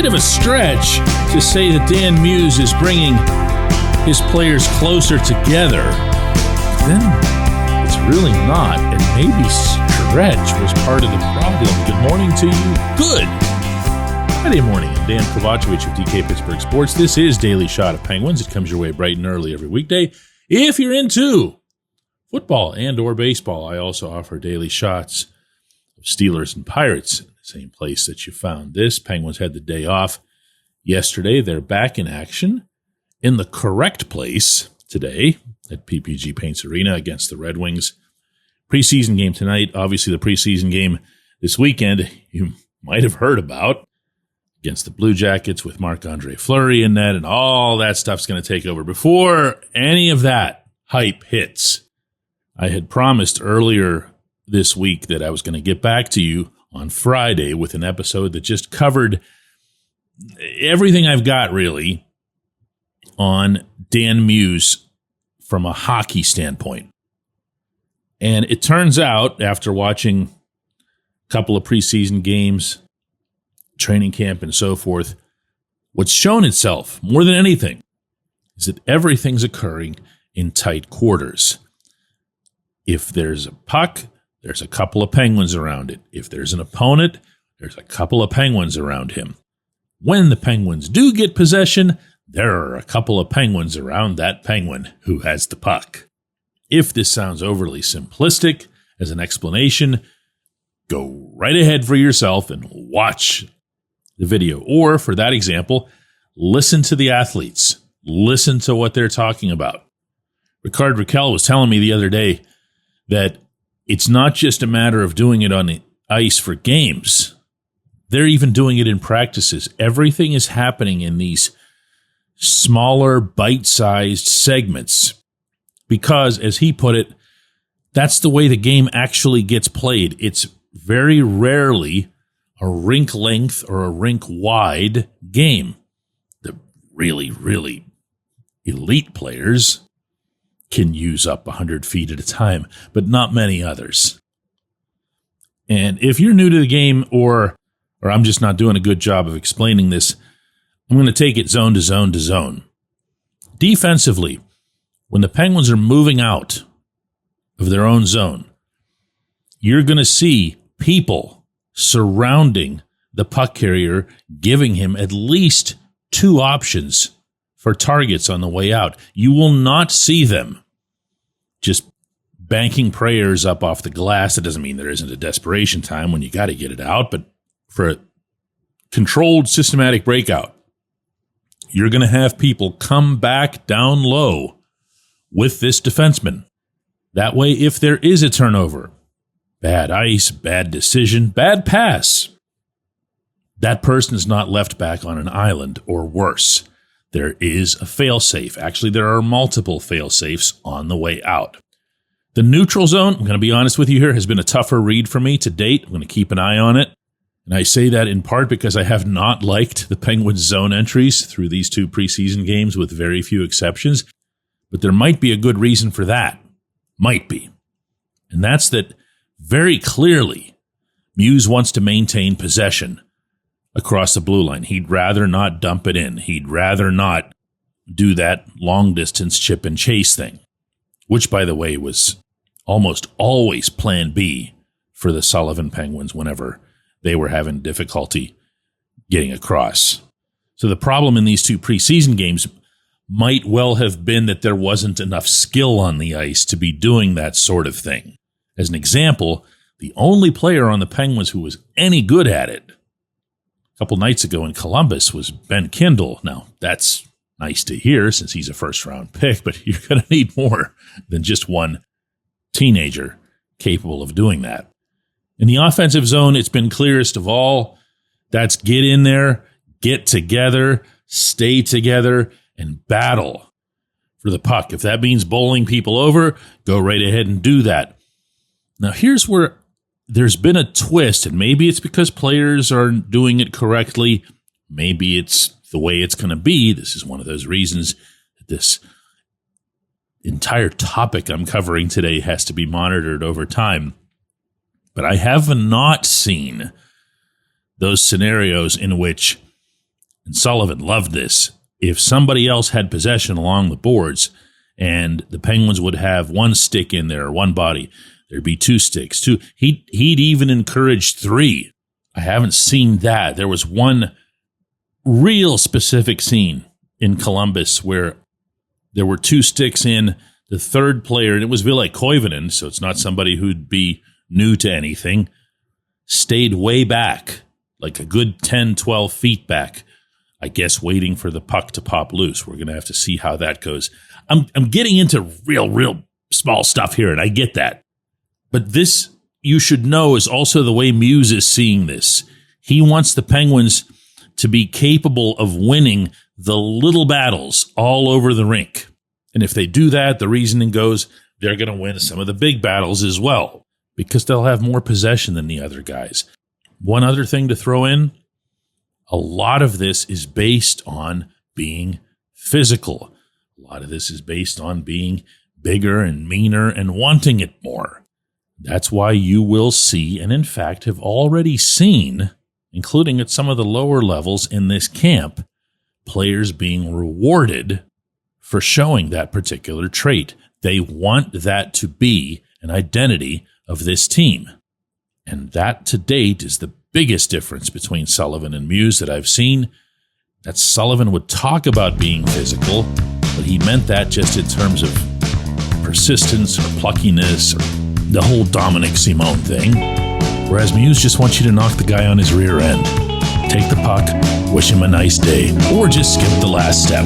bit of a stretch to say that Dan Muse is bringing his players closer together. Then it's really not, and maybe stretch was part of the problem. Good morning to you. Good Friday morning. I'm Dan Kovacevic of DK Pittsburgh Sports. This is Daily Shot of Penguins. It comes your way bright and early every weekday. If you're into football and or baseball, I also offer daily shots of Steelers and Pirates in the same place that you found this. Penguins had the day off yesterday. They're back in action in the correct place today at PPG Paints Arena against the Red Wings. Preseason game tonight. Obviously, the preseason game this weekend you might have heard about against the Blue Jackets with Marc-Andre Fleury in net, and all that stuff's going to take over. Before any of that hype hits, I had promised earlier this week that I was going to get back to you on Friday with an episode that just covered everything I've got, really, on Dan Muse from a hockey standpoint. And it turns out, after watching a couple of preseason games, training camp, and so forth, what's shown itself more than anything is that everything's occurring in tight quarters. If there's a puck, there's a couple of Penguins around it. If there's an opponent, there's a couple of Penguins around him. When the Penguins do get possession, there are a couple of Penguins around that Penguin who has the puck. If this sounds overly simplistic as an explanation, go right ahead for yourself and watch the video. Or, for that example, listen to the athletes. Listen to what they're talking about. Ricard Raquel was telling me the other day that it's not just a matter of doing it on the ice for games. They're even doing it in practices. Everything is happening in these smaller, bite-sized segments because, as he put it, that's the way the game actually gets played. It's very rarely a rink length or a rink wide game. The really, really elite players can use up 100 feet at a time, but not many others. And if you're new to the game, or I'm just not doing a good job of explaining this, I'm going to take it zone to zone to zone. Defensively, when the Penguins are moving out of their own zone, you're going to see people surrounding the puck carrier, giving him at least two options for targets on the way out. You will not see them just banking prayers up off the glass. That doesn't mean there isn't a desperation time when you got to get it out, but for a controlled, systematic breakout, you're going to have people come back down low with this defenseman. That way, if there is a turnover, bad ice, bad decision, bad pass, that person is not left back on an island, or worse. There is a fail-safe. Actually, there are multiple fail-safes on the way out. The neutral zone, I'm going to be honest with you here, has been a tougher read for me to date. I'm going to keep an eye on it. And I say that in part because I have not liked the Penguins' zone entries through these two preseason games, with very few exceptions. But there might be a good reason for that. Might be. And that's that very clearly Muse wants to maintain possession across the blue line. He'd rather not dump it in. He'd rather not do that long-distance chip and chase thing, which, by the way, was almost always plan B for the Sullivan Penguins whenever they were having difficulty getting across. So the problem in these two preseason games might well have been that there wasn't enough skill on the ice to be doing that sort of thing. As an example, the only player on the Penguins who was any good at it a couple nights ago in Columbus was Ben Kindle. Now, that's nice to hear since he's a first-round pick, but you're going to need more than just one teenager capable of doing that. In the offensive zone, it's been clearest of all. That's get in there, get together, stay together, and battle for the puck. If that means bowling people over, go right ahead and do that. Now, here's where there's been a twist, and maybe it's because players are doing it correctly. Maybe it's the way it's going to be. This is one of those reasons that this entire topic I'm covering today has to be monitored over time. But I have not seen those scenarios in which And Sullivan loved this. If somebody else had possession along the boards and the Penguins would have one stick in there, one body, there'd be two sticks, two. He'd even encourage three. I haven't seen that. There was one real specific scene in Columbus where there were two sticks in the third player, and it was Ville Koivunen, so it's not somebody who'd be new to anything, stayed way back, like a good 10, 12 feet back, I guess waiting for the puck to pop loose. We're going to have to see how that goes. I'm getting into real small stuff here, and I get that. But this, you should know, is also the way Muse is seeing this. He wants the Penguins to be capable of winning the little battles all over the rink. And if they do that, the reasoning goes, they're going to win some of the big battles as well, because they'll have more possession than the other guys. One other thing to throw in, a lot of this is based on being physical. A lot of this is based on being bigger and meaner and wanting it more. That's why you will see, and in fact have already seen, including at some of the lower levels in this camp, players being rewarded for showing that particular trait. They want that to be an identity of this team. And that to date is the biggest difference between Sullivan and Muse that I've seen. That Sullivan would talk about being physical, but he meant that just in terms of persistence or pluckiness or the whole Dominic Simone thing. Whereas Muse just wants you to knock the guy on his rear end. Take the puck, wish him a nice day, or just skip the last step.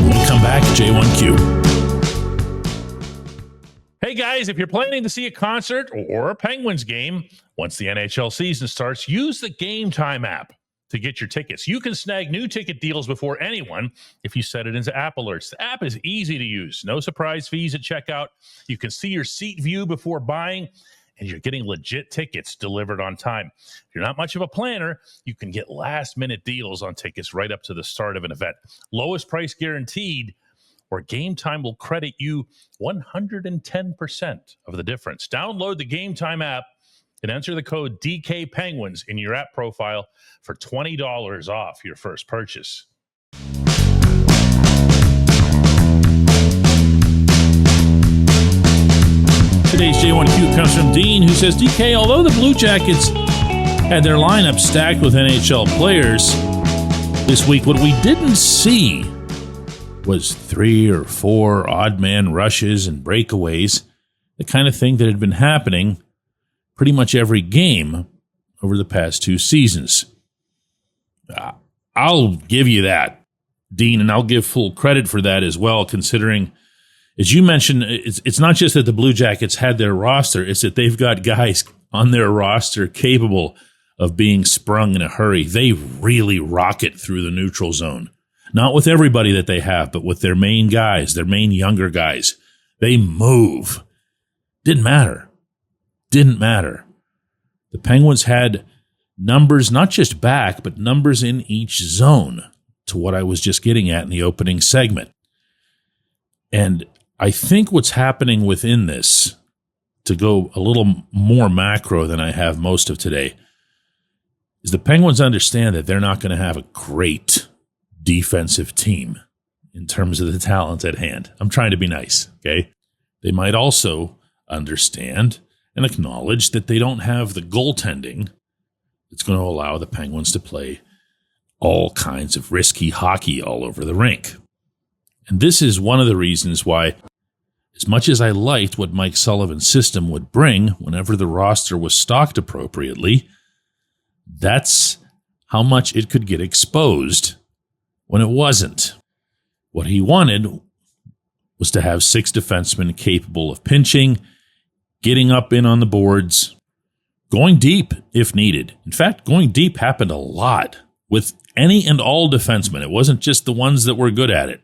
When we come back, J1Q. Hey guys, if you're planning to see a concert or a Penguins game, once the NHL season starts, use the Game Time app to get your tickets. You can snag new ticket deals before anyone if you set it into app alerts. The app is easy to use. No surprise fees at checkout. You can see your seat view before buying, and you're getting legit tickets delivered on time. If you're not much of a planner, you can get last-minute deals on tickets right up to the start of an event. Lowest price guaranteed, or Game Time will credit you 110% of the difference. Download the Game Time app and enter the code DK Penguins in your app profile for $20 off your first purchase. Today's J1Q comes from Dean, who says, DK, although the Blue Jackets had their lineup stacked with NHL players this week, what we didn't see was 3 or 4 odd man rushes and breakaways, the kind of thing that had been happening pretty much every game over the past 2 seasons. I'll give you that, Dean, and I'll give full credit for that as well, considering, as you mentioned, it's not just that the Blue Jackets had their roster, it's that they've got guys on their roster capable of being sprung in a hurry. They really rocket through the neutral zone. Not with everybody that they have, but with their main guys, their main younger guys. They move. Didn't matter. The Penguins had numbers, not just back, but numbers in each zone, to what I was just getting at in the opening segment. And I think what's happening within this, to go a little more macro than I have most of today, is the Penguins understand that they're not going to have a great defensive team in terms of the talent at hand. I'm trying to be nice, okay? They might also understand and acknowledge that they don't have the goaltending that's going to allow the Penguins to play all kinds of risky hockey all over the rink. And this is one of the reasons why, as much as I liked what Mike Sullivan's system would bring whenever the roster was stocked appropriately, that's how much it could get exposed when it wasn't. What he wanted was to have 6 defensemen capable of pinching, getting up in on the boards, going deep if needed. In fact, going deep happened a lot with any and all defensemen. It wasn't just the ones that were good at it.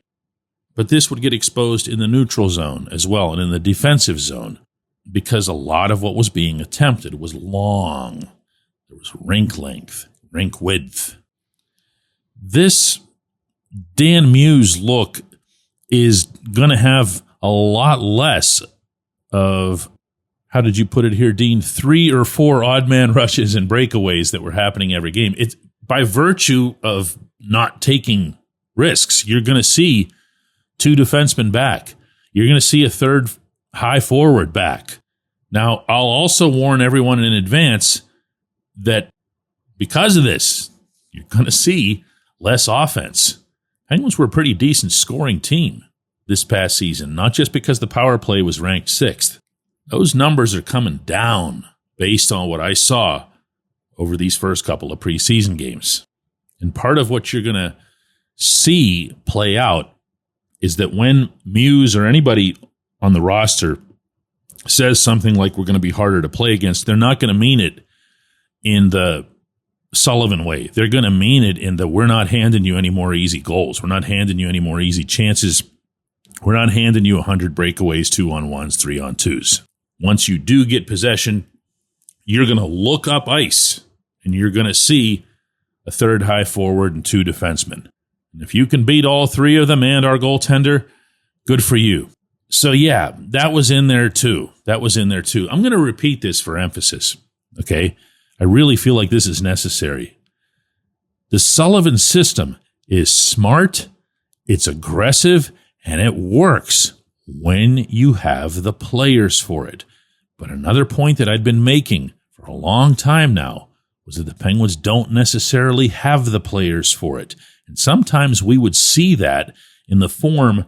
But this would get exposed in the neutral zone as well and in the defensive zone, because a lot of what was being attempted was long. There was rink length, rink width. This Dan Muse look is going to have a lot less of, how did you put it here, Dean, 3 or 4 odd man rushes and breakaways that were happening every game. by virtue of not taking risks, you're going to see 2 defensemen back. You're going to see a third high forward back. Now, I'll also warn everyone in advance that because of this, you're going to see less offense. Penguins were a pretty decent scoring team this past season, not just because the power play was ranked 6th. Those numbers are coming down based on what I saw over these first couple of preseason games. And part of what you're going to see play out is that when Muse or anybody on the roster says something like we're going to be harder to play against, they're not going to mean it in the Sullivan way. They're going to mean it in the we're not handing you any more easy goals. We're not handing you any more easy chances. We're not handing you 100 breakaways, 2-on-1s, 3-on-2s. Once you do get possession, you're going to look up ice and you're going to see a third high forward and 2 defensemen. And if you can beat all 3 of them and our goaltender, good for you. So yeah, that was in there too. I'm going to repeat this for emphasis, okay? I really feel like this is necessary. The Sullivan system is smart, it's aggressive, and it works when you have the players for it. But another point that I'd been making for a long time now was that the Penguins don't necessarily have the players for it. And sometimes we would see that in the form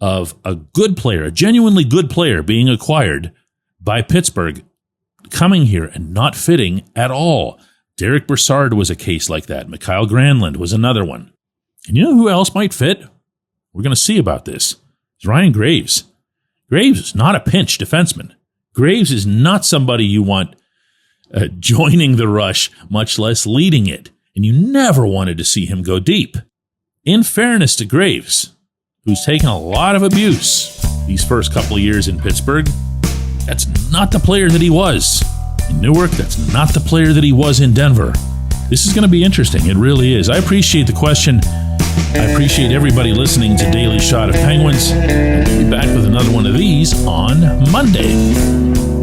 of a good player, a genuinely good player being acquired by Pittsburgh, coming here and not fitting at all. Derek Brassard was a case like that. Mikhail Granlund was another one. And you know who else might fit? We're going to see about this. It's Ryan Graves. Graves is not a pinch defenseman. Graves is not somebody you want joining the rush, much less leading it. And you never wanted to see him go deep. In fairness to Graves, who's taken a lot of abuse these first couple of years in Pittsburgh, that's not the player that he was in Newark. That's not the player that he was in Denver. This is going to be interesting. It really is. I appreciate the question. I appreciate everybody listening to Daily Shot of Penguins. We'll be back with another one of these on Monday.